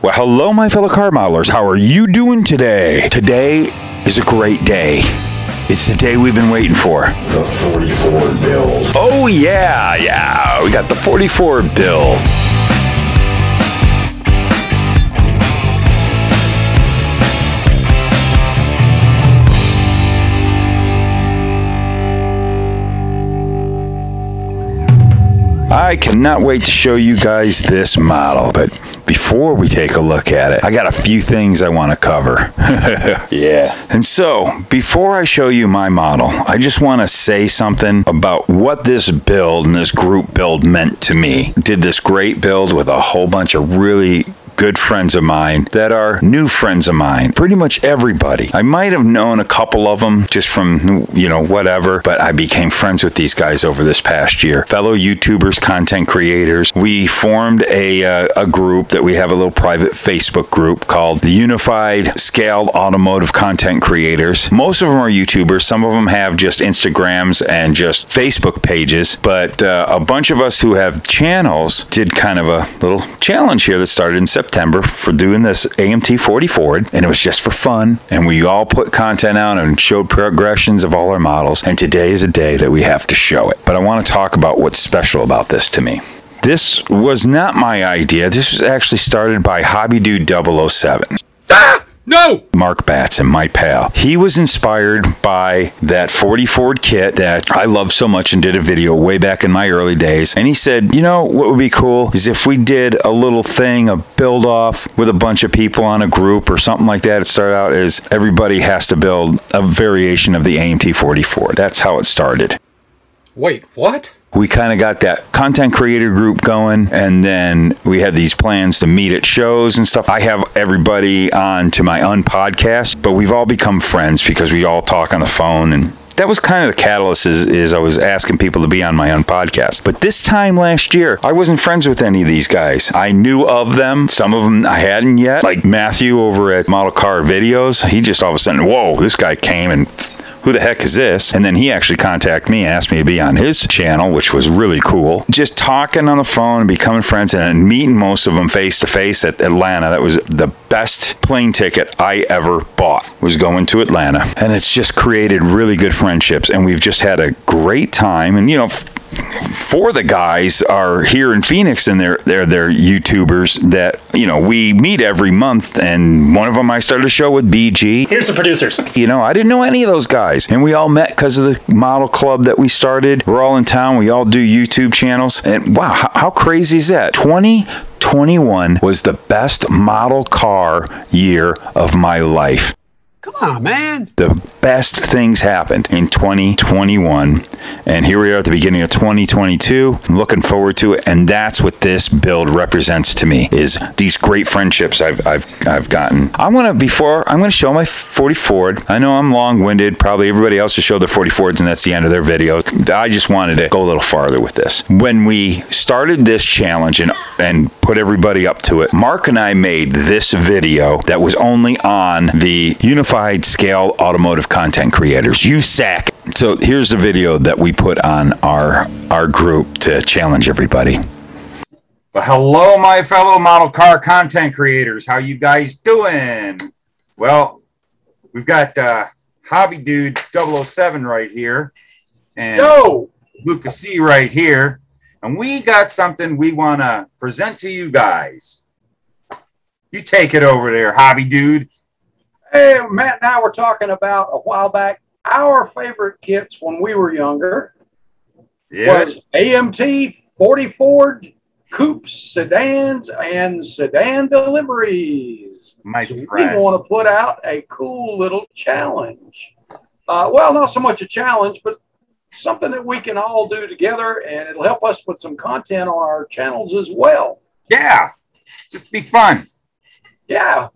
Well, hello, my fellow car modelers. How are you doing today? Today is a great day. It's the day we've been waiting for. The 44 build. Oh, yeah. We got the 44 build. I cannot wait to show you guys this model, but before we take a look at it, I got a few things I want to cover. Yeah. And so, before I show you my model, I just want to say something about what this build and this group build meant to me. Did this great build with a whole bunch of really good friends of mine that are new friends of mine. Pretty much everybody. I might have known a couple of them just from, whatever, but I became friends with these guys over this past year. Fellow YouTubers, content creators. We formed a group that we have a little private Facebook group called the Unified Scaled Automotive Content Creators. Most of them are YouTubers. Some of them have just Instagrams and just Facebook pages, but a bunch of us who have channels did kind of a little challenge here that started in September for doing this AMT 40 Ford, and it was just for fun, and we all put content out and showed progressions of all our models, and today is a day that we have to show it. But I want to talk about what's special about this to me. This was not my idea. This was actually started by HOBBYDUDE 007. No! Mark Batson, my pal. He was inspired by that 40 Ford kit that I love so much and did a video way back in my early days. And he said, what would be cool is if we did a little thing, a build off with a bunch of people on a group or something like that. It started out as everybody has to build a variation of the AMT 40 Ford. That's how it started. Wait, what? We kind of got that content creator group going, and then we had these plans to meet at shows and stuff. I have everybody on to my podcast, but we've all become friends because we all talk on the phone, and that was kind of the catalyst is I was asking people to be on my own podcast. But this time last year, I wasn't friends with any of these guys. I knew of them. Some of them I hadn't yet. Like Matthew over at Model Car Videos. He just all of a sudden, whoa, this guy came and who the heck is this? And then he actually contacted me and asked me to be on his channel, which was really cool. Just talking on the phone and becoming friends and then meeting most of them face to face at Atlanta. That was the best plane ticket I ever bought, was going to Atlanta. And it's just created really good friendships. And we've just had a great time. And, four of the guys are here in Phoenix, and they're YouTubers that, we meet every month. And one of them I started a show with, BG. Here's the producers. I didn't know any of those guys. And we all met because of the model club that we started. We're all in town. We all do YouTube channels. And wow, how crazy is that? 2021 was the best model car year of my life. Come on, man. The best things happened in 2021, and here we are at the beginning of 2022. I'm looking forward to it, and that's what this build represents to me, is these great friendships I've gotten. I'm gonna show my 40 Ford. I know I'm long-winded. Probably everybody else has showed their 40 Fords, and that's the end of their videos. I just wanted to go a little farther with this. When we started this challenge and put everybody up to it, Mark and I made this video that was only on the Unified Scale Automotive Content Creators, USAC. So here's the video that we put on our group to challenge everybody. Well, hello, my fellow model car content creators. How you guys doing? Well, we've got HOBBYDUDE 007 right here, and Luka Cee right here, and we got something we want to present to you guys. You take it over there, HOBBYDUDE. Hey, Matt and I were talking about a while back, our favorite kits when we were younger was AMT 40 Ford coupes, sedans, and sedan deliveries. We want to put out a cool little challenge. Well, not so much a challenge, but something that we can all do together, and it'll help us with some content on our channels as well. Yeah, just be fun. Yeah.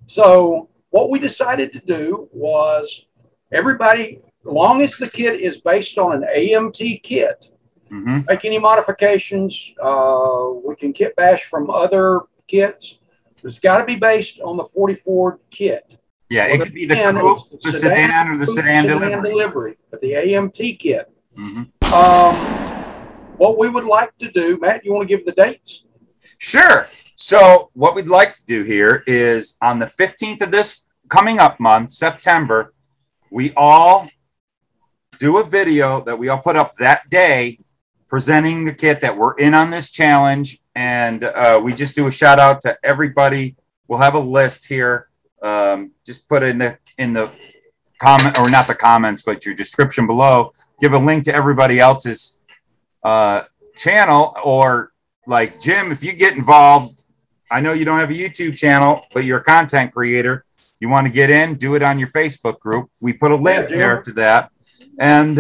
So what we decided to do was everybody, as long as the kit is based on an AMT kit, make any modifications, we can kit bash from other kits. It's got to be based on the 40 Ford kit. Yeah, it could be the coupe, the sedan, or the sedan delivery. But the AMT kit. What we would like to do, Matt, you want to give the dates? Sure. So what we'd like to do here is on the 15th of this coming up month, September, we all do a video that we all put up that day presenting the kit that we're in on this challenge. And we just do a shout out to everybody. We'll have a list here. Just put in the comment, or not the comments, but your description below. Give a link to everybody else's channel, or like Jim, if you get involved, I know you don't have a YouTube channel, but you're a content creator. You want to get in, do it on your Facebook group. We put a link there to that. And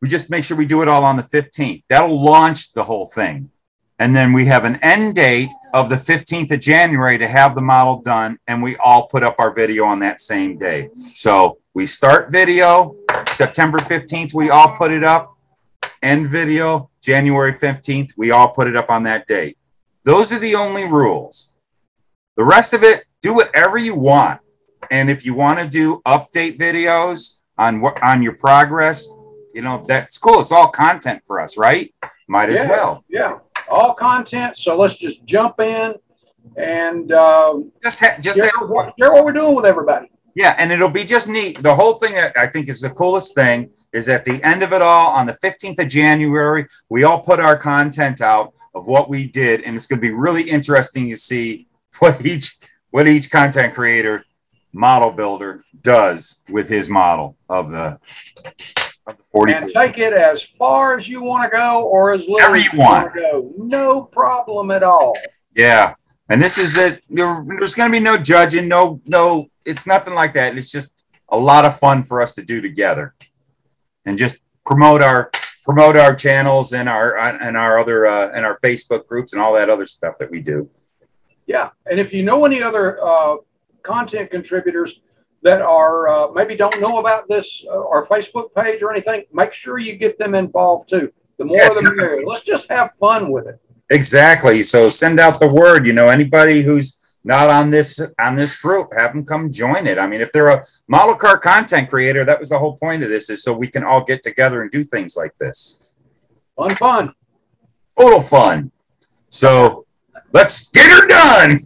we just make sure we do it all on the 15th. That'll launch the whole thing. And then we have an end date of the 15th of January to have the model done. And we all put up our video on that same day. So we start video, September 15th, we all put it up. End video, January 15th, we all put it up on that date. Those are the only rules. The rest of it, do whatever you want. And if you want to do update videos on your progress, you know, that's cool. It's all content for us, right? Might as well. Yeah, all content. So let's just jump in and share what we're doing with everybody. Yeah, and it'll be just neat. The whole thing that I think is the coolest thing is at the end of it all, on the 15th of January, we all put our content out of what we did, and it's going to be really interesting to see what each content creator, model builder does with his model of the 40. And take it as far as you want to go, or as little as you want to go. No problem at all. Yeah, and this is it. There's going to be no judging, no. It's nothing like that. It's just a lot of fun for us to do together, and just promote our channels and our other and our Facebook groups and all that other stuff that we do. Yeah, and if you know any other content contributors that are maybe don't know about this our Facebook page or anything, make sure you get them involved too. The more the merrier. Let's just have fun with it. Exactly. So send out the word. You know, anybody who's not on this group, have them come join it. I mean, if they're a model car content creator, that was the whole point of this, is so we can all get together and do things like this. Fun. Total fun. So let's get her done.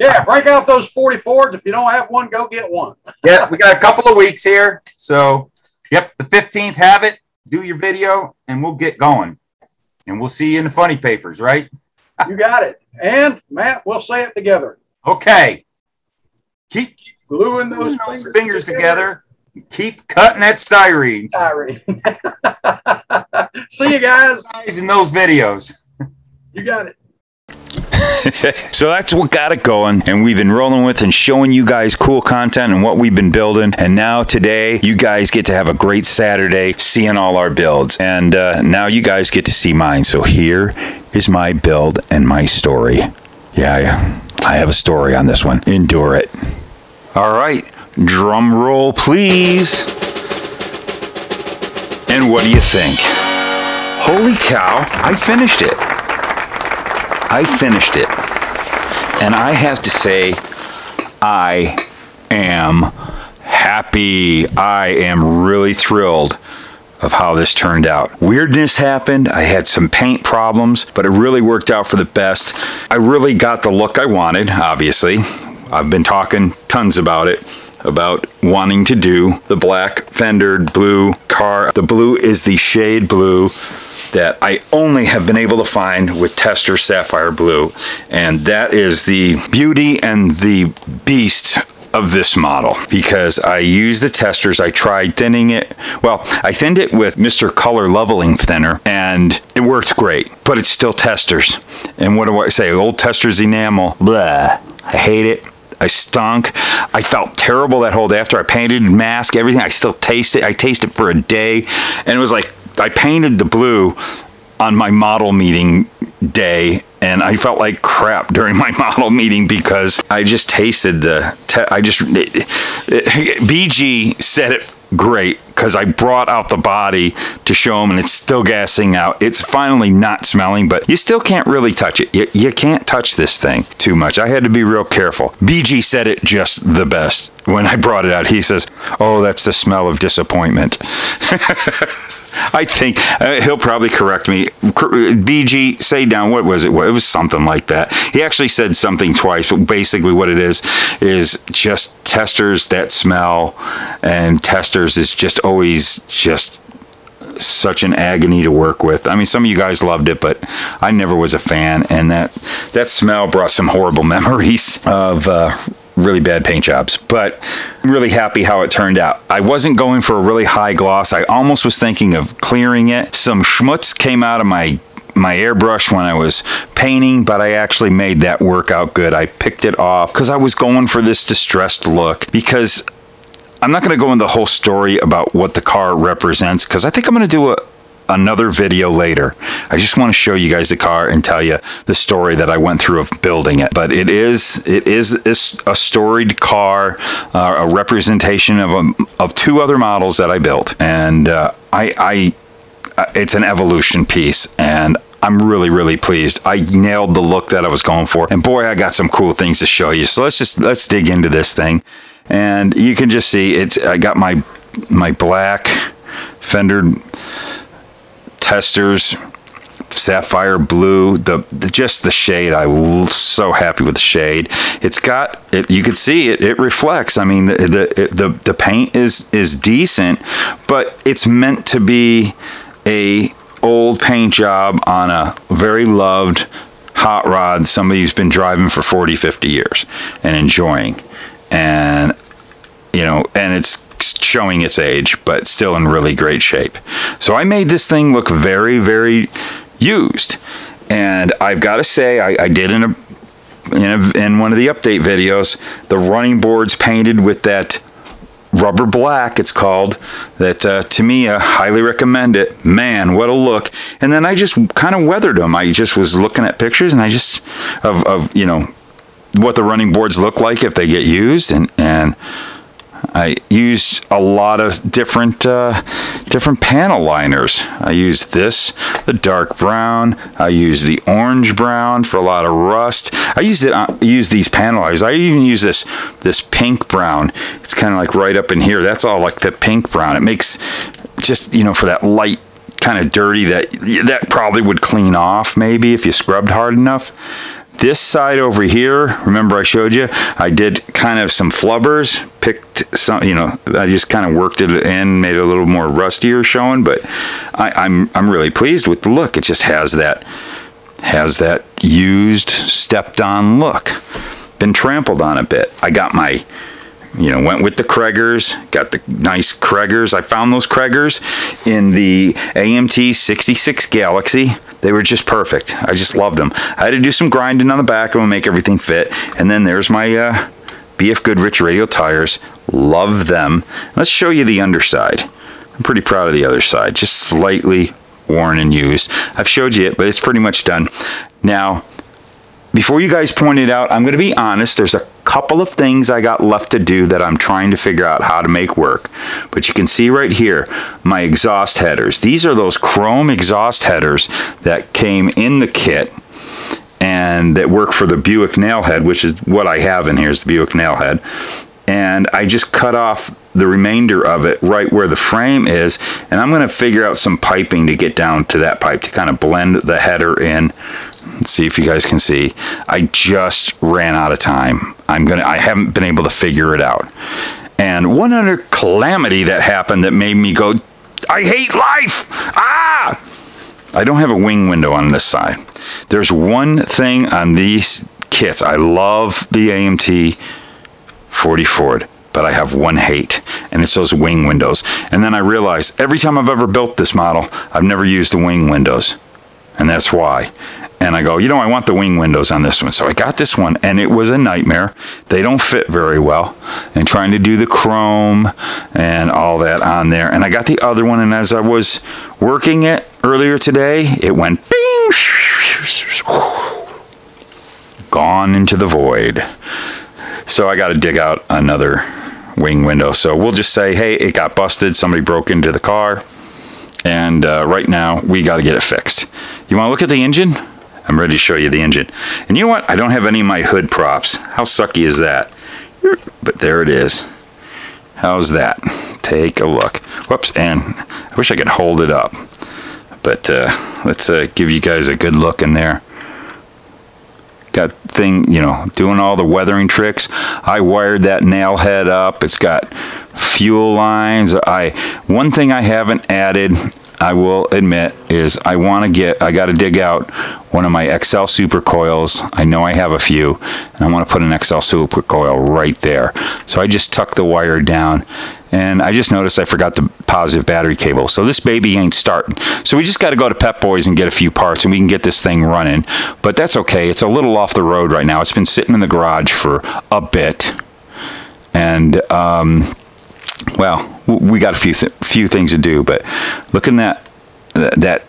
Yeah, break out those 44s. If you don't have one, go get one. Yeah, we got a couple of weeks here. So, yep, the 15th, have it, do your video, and we'll get going. And we'll see you in the funny papers, right? You got it. And, Matt, we'll say it together. Okay. Keep gluing those fingers together. Keep cutting that styrene. See you guys. In those videos. You got it. So that's what got it going, and we've been rolling with and showing you guys cool content and what we've been building. And now today you guys get to have a great Saturday seeing all our builds, and now you guys get to see mine. So here is my build and my story. Yeah, I have a story on this one. Endure it. All right, drum roll please. And what do you think? Holy cow, I finished it. And I have to say, I am happy. I am really thrilled of how this turned out. Weirdness happened. I had some paint problems, but it really worked out for the best. I really got the look I wanted, obviously. I've been talking tons about it, about wanting to do the black fendered blue car. The blue is the shade blue that I only have been able to find with Tester Sapphire Blue. And that is the beauty and the beast of this model, because I used the testers. I tried thinning it. Well, I thinned it with Mr. Color Leveling Thinner, and it worked great, but it's still testers. And what do I say? Old testers enamel. Blah. I hate it. I stunk. I felt terrible that whole day after I painted, mask, everything. I still taste it. I tasted it for a day, and it was like, I painted the blue on my model meeting day, and I felt like crap during my model meeting because I just tasted BG said it great, because I brought out the body to show him, and it's still gassing out. It's finally not smelling, but you still can't really touch it. You can't touch this thing too much. I had to be real careful. BG said it just the best when I brought it out. He says, "Oh, that's the smell of disappointment." I think he'll probably correct me. BG, say down, what was it? It was something like that. He actually said something twice, but basically what it is just testers that smell, and testers is just always just such an agony to work with. I mean, some of you guys loved it, but I never was a fan, and that smell brought some horrible memories of really bad paint jobs. But I'm really happy how it turned out. I wasn't going for a really high gloss. I almost was thinking of clearing it. Some schmutz came out of my airbrush when I was painting, but I actually made that work out good. I picked it off because I was going for this distressed look, because I'm not going to go into the whole story about what the car represents, because I think I'm going to do another video later. I just want to show you guys the car and tell you the story that I went through of building it. But it is a storied car, a representation of two other models that I built, and it's an evolution piece, and I'm really pleased. I nailed the look that I was going for, and boy, I got some cool things to show you. So let's dig into this thing, and you can just see I got my black fender testers, sapphire blue, just the shade. I was so happy with the shade. It's got it, you can see it reflects. I mean, the paint is decent, but it's meant to be a old paint job on a very loved hot rod somebody who's been driving for 40-50 years and enjoying, and you know, and it's showing its age, but still in really great shape. So I made this thing look very used, and I've got to say, I did in one of the update videos, the running boards painted with that rubber black, it's called, that to me, I highly recommend it. Man, what a look. And then I just kind of weathered them. I just was looking at pictures, and I just of you know, what the running boards look like if they get used, and I used a lot of different panel liners. I used the dark brown. I used the orange brown for a lot of rust. I used these panel liners. I even use this pink brown. It's kind of like right up in here. That's all like the pink brown. It makes just, you know, for that light kind of dirty that probably would clean off maybe if you scrubbed hard enough. This side over here, remember I showed you, I did kind of some flubbers, picked some, you know, I just kind of worked it in, made it a little more rustier showing, but I'm really pleased with the look. It just has that used, stepped on look. Been trampled on a bit. I got my, you know, went with the Craigers, got the nice Craigers. I found those Craigers in the AMT 66 Galaxy. They were just perfect. I just loved them. I had to do some grinding on the back of them, make everything fit. And then there's my BF Goodrich radial tires. Love them. Let's show you the underside. I'm pretty proud of the other side. Just slightly worn and used. I've showed you it, but it's pretty much done. Now, before you guys point it out, I'm going to be honest. There's a couple of things I got left to do that I'm trying to figure out how to make work. But you can see right here, my exhaust headers. These are those chrome exhaust headers that came in the kit and that work for the Buick nailhead, which is what I have in here is the Buick nailhead. And I just cut off the remainder of it right where the frame is, and I'm going to figure out some piping to get down to that pipe to kind of blend the header in. Let's see if you guys can see. I just ran out of time. I haven't been able to figure it out. And one other calamity that happened that made me go, I hate life! Ah! I don't have a wing window on this side. There's one thing on these kits. I love the AMT 40 Ford, but I have one hate, and it's those wing windows. And then I realized every time I've ever built this model, I've never used the wing windows, and that's why. And I go, you know, I want the wing windows on this one. So I got this one, and it was a nightmare. They don't fit very well, and trying to do the chrome and all that on there. And I got the other one, and as I was working it earlier today, it went bing, gone into the void. So I got to dig out another wing window. So we'll just say, hey, it got busted. Somebody broke into the car, and right now we got to get it fixed. You want to look at the engine? I'm ready to show you the engine. And you know what? I don't have any of my hood props. How sucky is that? But there it is. How's that? Take a look. Whoops, and I wish I could hold it up. But let's give you guys a good look in there. Got thing, you know, doing all the weathering tricks. I wired that nail head up. It's got fuel lines. One thing I haven't added, I will admit, is I got to dig out one of my XL super coils. I know I have a few, and I want to put an XL super coil right there. So I just tucked the wire down, and I just noticed I forgot the positive battery cable. So this baby ain't starting. So we just got to go to Pep Boys and get a few parts, and we can get this thing running. But that's okay. It's a little off the road right now. It's been sitting in the garage for a bit, and well, we got a few things to do. But looking at that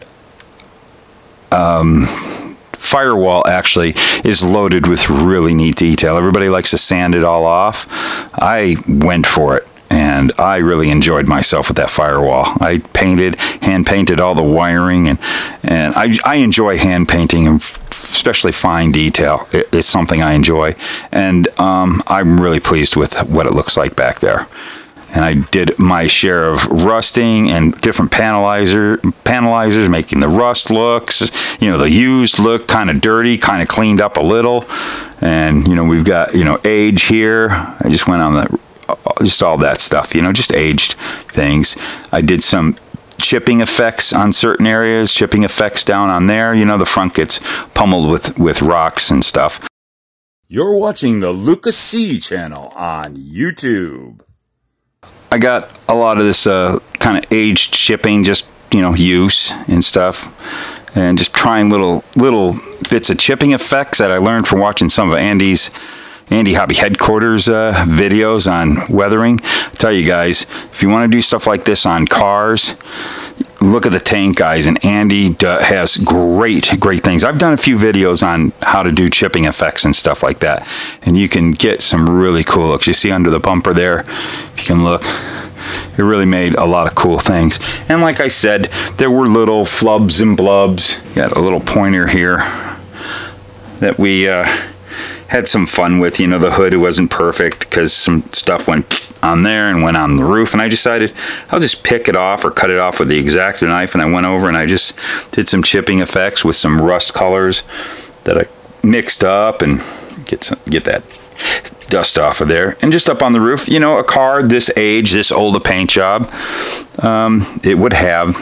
firewall actually is loaded with really neat detail. Everybody likes to sand it all off. I went for it, and I really enjoyed myself with that firewall. I hand painted all the wiring, and I enjoy hand painting, and especially fine detail. It's something I enjoy, and I'm really pleased with what it looks like back there. And I did my share of rusting and different panelizers, making the rust looks, you know, the used look kind of dirty, kind of cleaned up a little. And, you know, we've got, you know, age here. I just went on just all that stuff, you know, just aged things. I did some chipping effects on certain areas, chipping effects down on there. You know, the front gets pummeled with rocks and stuff. You're watching the Luka Cee channel on YouTube. I got a lot of this kind of aged shipping, just, you know, use and stuff, and just trying little bits of chipping effects that I learned from watching some of Andy Hobby Headquarters videos on weathering. I tell you guys, if you want to do stuff like this on cars, look at the tank guys, and Andy has great things. I've done a few videos on how to do chipping effects and stuff like that, and you can get some really cool looks. You see under the bumper there, if you can look, it really made a lot of cool things. And like I said, there were little flubs and blubs. Got a little pointer here that we had some fun with. You know, the hood wasn't perfect because some stuff went on there and went on the roof, and I decided I'll just pick it off or cut it off with the X-Acto knife, and I went over and I just did some chipping effects with some rust colors that I mixed up and get that dust off of there. And just up on the roof, you know, a car this age, this old a paint job, it would have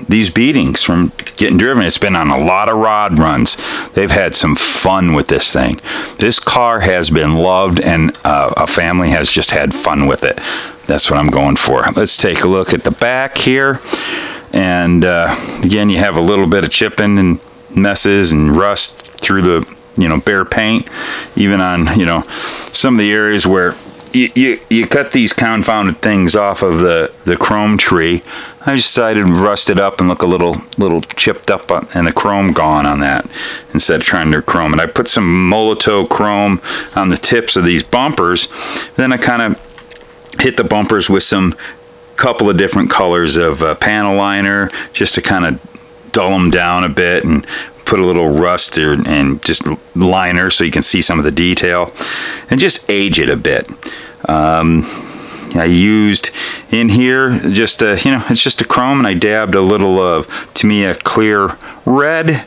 these beadings from getting driven. It's been on a lot of rod runs. They've had some fun with this thing. This car has been loved, and a family has just had fun with it. That's what I'm going for. Let's take a look at the back here. And again, you have a little bit of chipping and messes and rust through the, you know, bare paint, even on, you know, some of the areas where you cut these confounded things off of the chrome tree. I decided to rust it up and look a little chipped up and the chrome gone on that instead of trying to chrome. And I put some Molotow chrome on the tips of these bumpers. Then I kind of hit the bumpers with some couple of different colors of panel liner just to kind of dull them down a bit, and put a little rust and just liner so you can see some of the detail, and just age it a bit. I used in here just you know, it's just a chrome, and I dabbed a little of, to me, a clear red,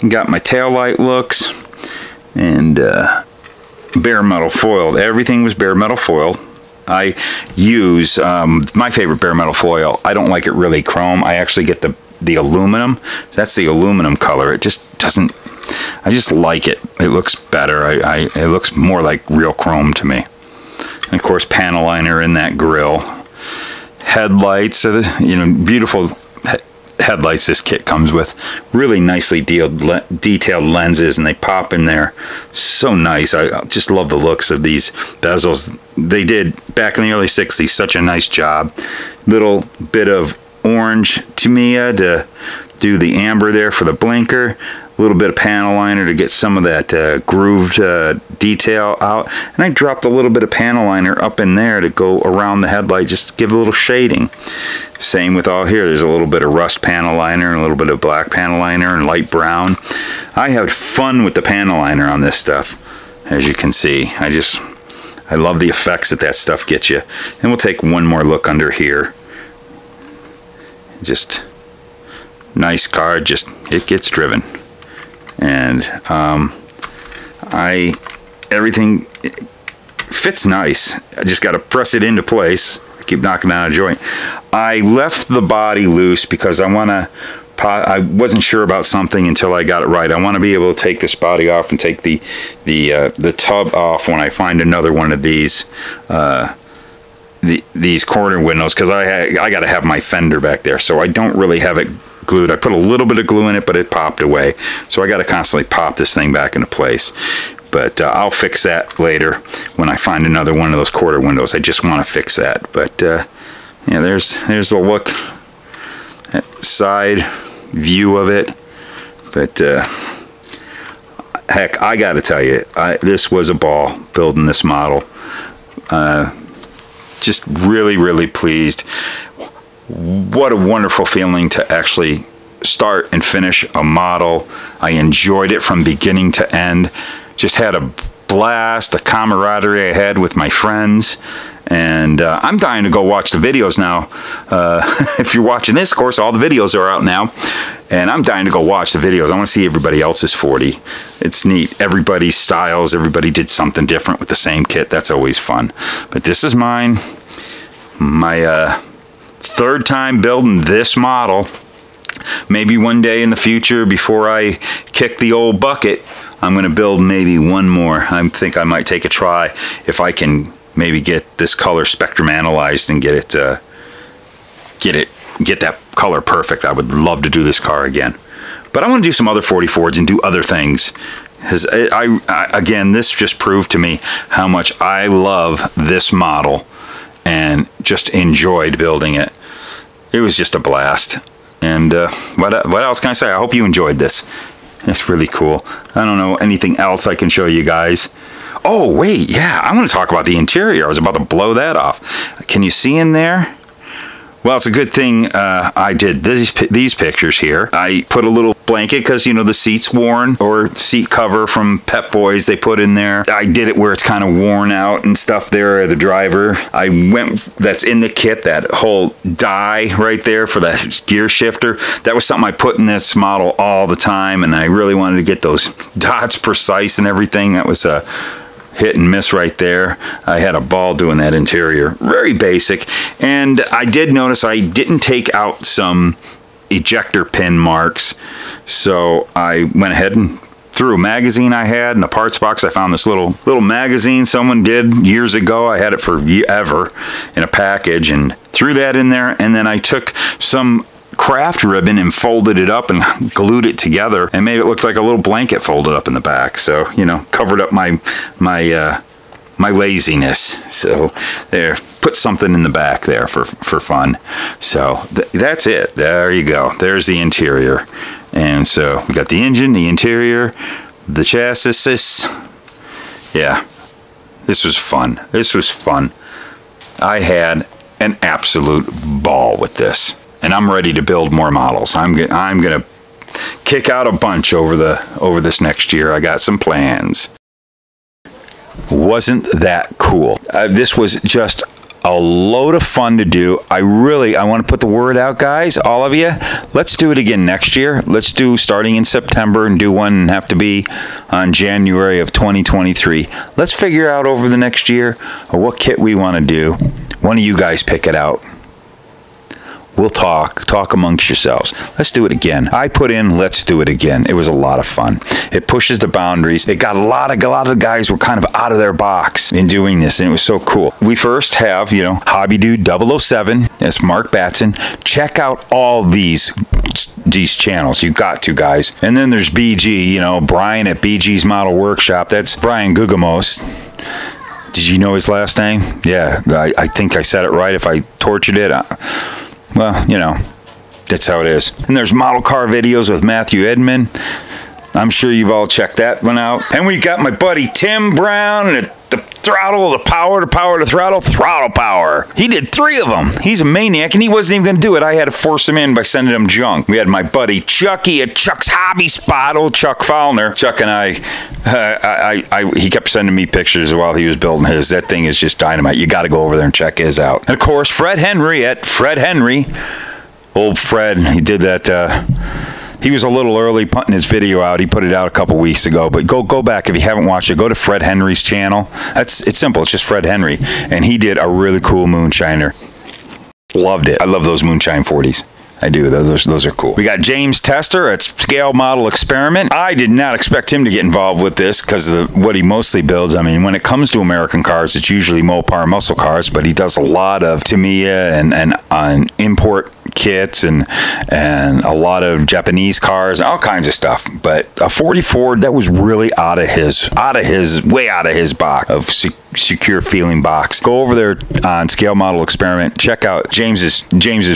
and got my taillight looks, and bare metal foiled. Everything was bare metal foiled. I use my favorite bare metal foil. I don't like it really chrome. I actually get the aluminum. That's the aluminum color. It just doesn't, I just like it. It looks better. It looks more like real chrome to me. And of course, panel liner in that grill. Headlights are the, you know, beautiful headlights this kit comes with. Really nicely detailed lenses, and they pop in there so nice. I just love the looks of these bezels. They did back in the early 60s such a nice job. Little bit of orange Tamiya to do the amber there for the blinker. A little bit of panel liner to get some of that grooved detail out. And I dropped a little bit of panel liner up in there to go around the headlight, just to give a little shading. Same with all here. There's a little bit of rust panel liner and a little bit of black panel liner and light brown. I had fun with the panel liner on this stuff, as you can see. I love the effects that stuff gets you. And we'll take one more look under here. Just nice car, just it gets driven. And everything fits nice. I just got to press it into place. I keep knocking out a joint. I left the body loose because I wasn't sure about something until I got it right. I want to be able to take this body off and take the tub off when I find another one of these corner windows, because I got to have my fender back there, so I don't really have it glued. I put a little bit of glue in it, but it popped away, so I got to constantly pop this thing back into place. But I'll fix that later when I find another one of those quarter windows. I just want to fix that. But yeah, there's the look, side view of it. But heck, I got to tell you, this was a ball building this model. Just really pleased. What a wonderful feeling to actually start and finish a model. I enjoyed it from beginning to end. Just had a blast, the camaraderie I had with my friends, and I'm dying to go watch the videos now. If you're watching this, of course, all the videos are out now, and I'm dying to go watch the videos. I want to see everybody else's 40. It's neat. Everybody's styles, everybody did something different with the same kit. That's always fun. But this is mine. My third time building this model. Maybe one day in the future, before I kick the old bucket, I'm going to build maybe one more. I think I might take a try if I can maybe get this color spectrum analyzed and get that color perfect. I would love to do this car again. But I want to do some other 44s and do other things. Again, this just proved to me how much I love this model and just enjoyed building it. It was just a blast. And what else can I say? I hope you enjoyed this. It's really cool. I don't know anything else I can show you guys. Oh, wait, yeah, I want to talk about the interior. I was about to blow that off. Can you see in there? Well, it's a good thing I did these pictures here. I put a little blanket because, you know, the seat's worn, or seat cover from Pep Boys they put in there. I did it where it's kind of worn out and stuff there, the driver. That's in the kit, that whole die right there for the gear shifter. That was something I put in this model all the time, and I really wanted to get those dots precise and everything. That was a hit and miss right there. I had a ball doing that interior. Very basic. And I did notice I didn't take out some ejector pin marks, so I went ahead and threw a magazine I had in the parts box. I found this little magazine someone did years ago. I had it forever in a package, and threw that in there. And then I took some craft ribbon and folded it up and glued it together and made it look like a little blanket folded up in the back. So, you know, covered up my laziness. So there, put something in the back there for fun. So that's it. There you go. There's the interior. And so we got the engine, the interior, the chassis. Yeah, this was fun. This was fun. I had an absolute ball with this. And I'm ready to build more models. I'm gonna kick out a bunch over this next year. I got some plans. Wasn't that cool? This was just a load of fun to do. I want to put the word out, guys, all of you. Let's do it again next year. Let's do starting in September and do one and have to be on January of 2023. Let's figure out over the next year what kit we want to do. One of you guys pick it out. We'll talk amongst yourselves. Let's do it again. I put in, let's do it again. It was a lot of fun. It pushes the boundaries. It got a lot of guys were kind of out of their box in doing this, and it was so cool. We first have, you know, HOBBYDUDE 007. That's Mark Batson. Check out all these channels. You got to, guys. And then there's BG, you know, Bryan at BG's Model Workshop. That's Bryan Gugamos. Did you know his last name? Yeah, I think I said it right. If I tortured it, well, you know, that's how it is. And there's model car videos with Matthew Edmond. I'm sure you've all checked that one out. And we got my buddy Tim Brown at the throttle, the power, the throttle, throttle power. He did 3 of them. He's a maniac, and he wasn't even going to do it. I had to force him in by sending him junk. We had my buddy Chucky at Chuck's Hobby Spot, old Chuck Fowler. Chuck and he kept sending me pictures while he was building his. That thing is just dynamite. You got to go over there and check his out. And of course, Fred Henry at Fred Henry. Old Fred, he did that. He was a little early putting his video out. He put it out a couple weeks ago, but go back if you haven't watched it. Go to Fred Henry's channel. It's simple. It's just Fred Henry, and he did a really cool moonshiner. Loved it. I love those moonshine 40s. I do. Those are cool. We got James Tester at Scale Model Experiment. I did not expect him to get involved with this because of what he mostly builds. I mean, when it comes to American cars, it's usually Mopar muscle cars, but he does a lot of Tamiya and import kits and a lot of Japanese cars, all kinds of stuff. But a 40 Ford, that was really way out of his box of secure feeling box. Go over there on Scale Model Experiment. Check out James's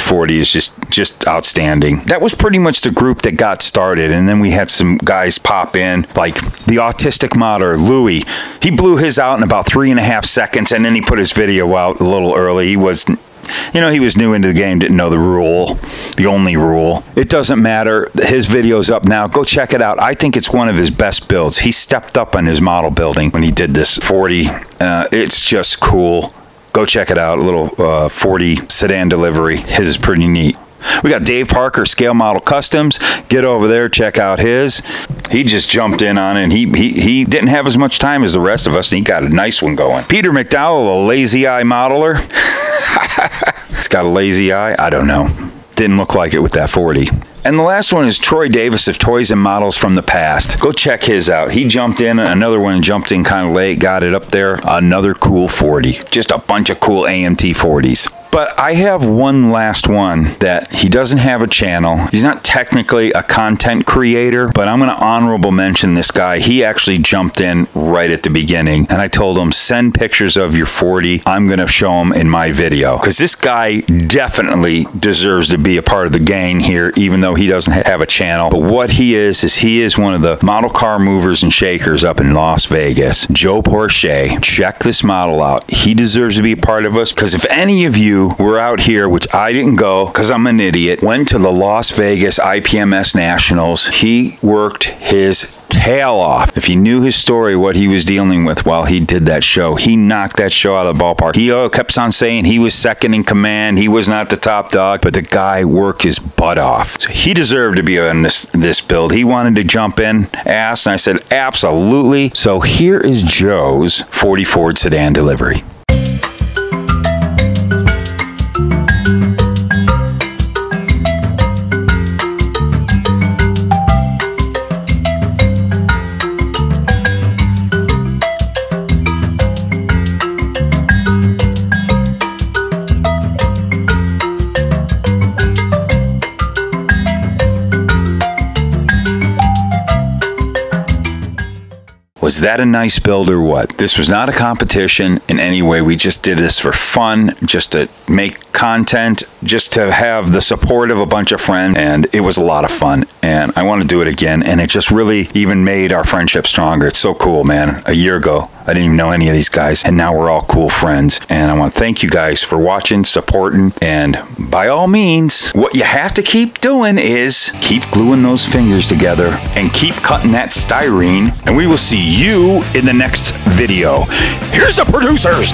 40 is just outstanding. That was pretty much the group that got started, and then we had some guys pop in, like the Autistic Modeler, Louie. He blew his out in about 3.5 seconds, and then he put his video out a little early. He was new into the game, didn't know the only rule. It doesn't matter. His video's up now. Go check it out. I think it's one of his best builds. He stepped up on his model building when he did this 40. It's just cool. Go check it out. A little 40 sedan delivery. His is pretty neat. We got Dave Parker, Scale Model Customs. Get over there, check out his. He just jumped in on it, and he didn't have as much time as the rest of us, and he got a nice one going. Peter McDowell, a lazy eye modeler. He's got a lazy eye. I don't know. Didn't look like it with that 40. And the last one is Troy Davis of Toys and Models from the Past. Go check his out. He jumped in. Another one jumped in kind of late, got it up there. Another cool 40. Just a bunch of cool AMT 40s. But I have one last one that he doesn't have a channel. He's not technically a content creator, but I'm going to honorable mention this guy. He actually jumped in right at the beginning, and I told him, send pictures of your 40. I'm going to show him in my video. Because this guy definitely deserves to be a part of the gang here, even though he doesn't have a channel. But what he is he is one of the model car movers and shakers up in Las Vegas. Joe Porsche. Check this model out. He deserves to be a part of us, because if any of you were out here, which I didn't go because I'm an idiot, went to the Las Vegas IPMS Nationals, he worked his tail off. If you knew his story, what he was dealing with while he did that show, he knocked that show out of the ballpark. He kept on saying he was second in command, he was not the top dog, but the guy worked his butt off. So he deserved to be on this build. He wanted to jump in, asked, and I said, absolutely. So here is Joe's 40 Ford sedan delivery. Was that a nice build or what? This was not a competition in any way. We just did this for fun, just to make content, just to have the support of a bunch of friends, and it was a lot of fun, and I want to do it again, and it just really even made our friendship stronger. It's so cool, man. A year ago, I didn't even know any of these guys, and now we're all cool friends, and I want to thank you guys for watching, supporting, and by all means, what you have to keep doing is keep gluing those fingers together and keep cutting that styrene, and we will see you in the next video. Here's the producers.